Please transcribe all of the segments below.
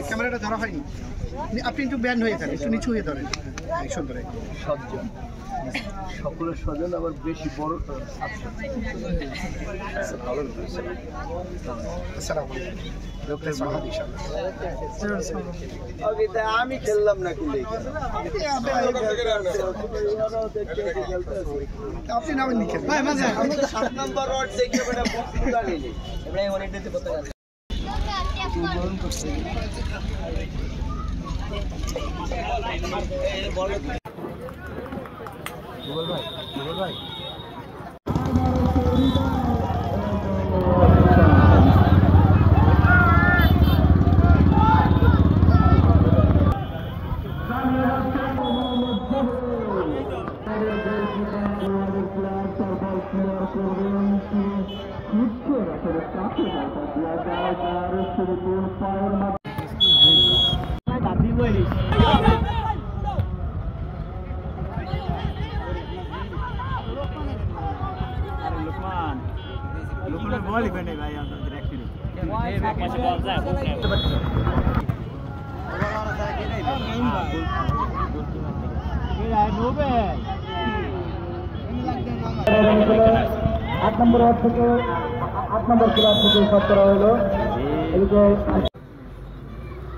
ক্যামেরাটা ধরা হয়নি, আপনি একটু ব্যান্ড হয়ে থাকেন, একটু নিচু হয়ে ধরেন, সুন্দর। সজ্জন সকলের স্বজন আবার বেশি বড় আমি খেললাম না কিন্তু আপনি নামেন নি খেলেন 7 নম্বর রড দেখে বেটা বক্তৃতা নিলি এবারে অনেকটাতে করতে গেল ভাই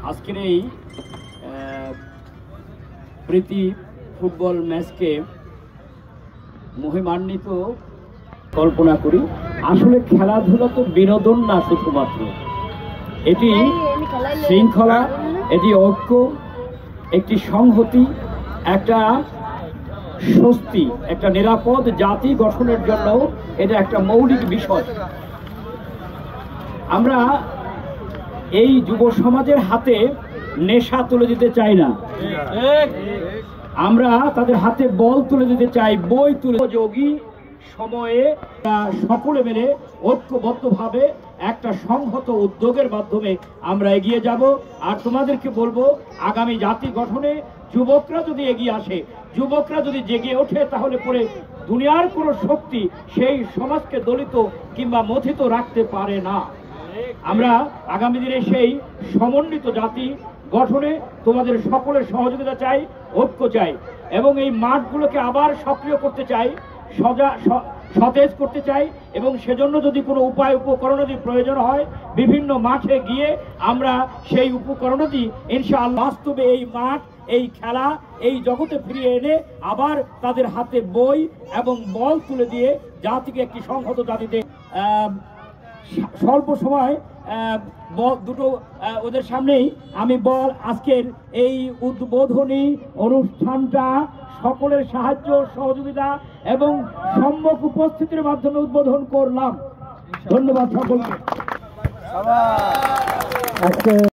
আজকের এই প্রীতি ফুটবল ম্যাচকে মহিমান্বিত কল্পনা করি। আসলে খেলাধুলা তো বিনোদন না শুধুমাত্র, এটি শৃঙ্খলা, এটি ঐক্য, একটি সংহতি, একটা স্বস্তি, একটা নিরাপদ জাতি গঠনের জন্য এটা একটা মৌলিক বিষয়। আমরা এই যুব সমাজের হাতে নেশা তুলে দিতে চাই না, আমরা তাদের হাতে বল তুলে দিতে চাই, বই তুলে। যোগী সময়ে সকলে মিলে ঐক্যবদ্ধভাবে একটা সংহত উদ্যোগের মাধ্যমে আমরা এগিয়ে যাব। আর তোমাদেরকে বলবো, আগামী জাতি গঠনে যুবকরা যদি এগিয়ে আসে, যুবকরা যদি জেগে ওঠে, তাহলে পরে দুনিয়ার কোনো শক্তি সেই সমাজকে দলিত কিংবা মথিত রাখতে পারে না। আমরা আগামী দিনে সেই সমন্বিত জাতি গঠনে তোমাদের সকলের সহযোগিতা চাই, ঐক্য চাই, এবং এই মাঠগুলোকে আবার সক্রিয় করতে চাই, সতেজ করতে চাই, এবং সেজন্য যদি কোনো উপায় উপকরণাদি প্রয়োজন হয়, বিভিন্ন মাঠে গিয়ে আমরা সেই উপকরণাদি ইনশাআল্লাহ বাস্তবে এই মাঠ, এই খেলা, এই জগতে ফিরিয়ে এনে আবার তাদের হাতে বই এবং বল তুলে দিয়ে জাতিকে একটি সংহত জাতিতে স্বল্প সময় দুটো ওদের সামনেই আমি আজকের এই উদ্বোধনী অনুষ্ঠানটা সকলের সাহায্য সহযোগিতা এবং সম্মুখ উপস্থিতির মাধ্যমে উদ্বোধন করলাম। ধন্যবাদ সকলকে।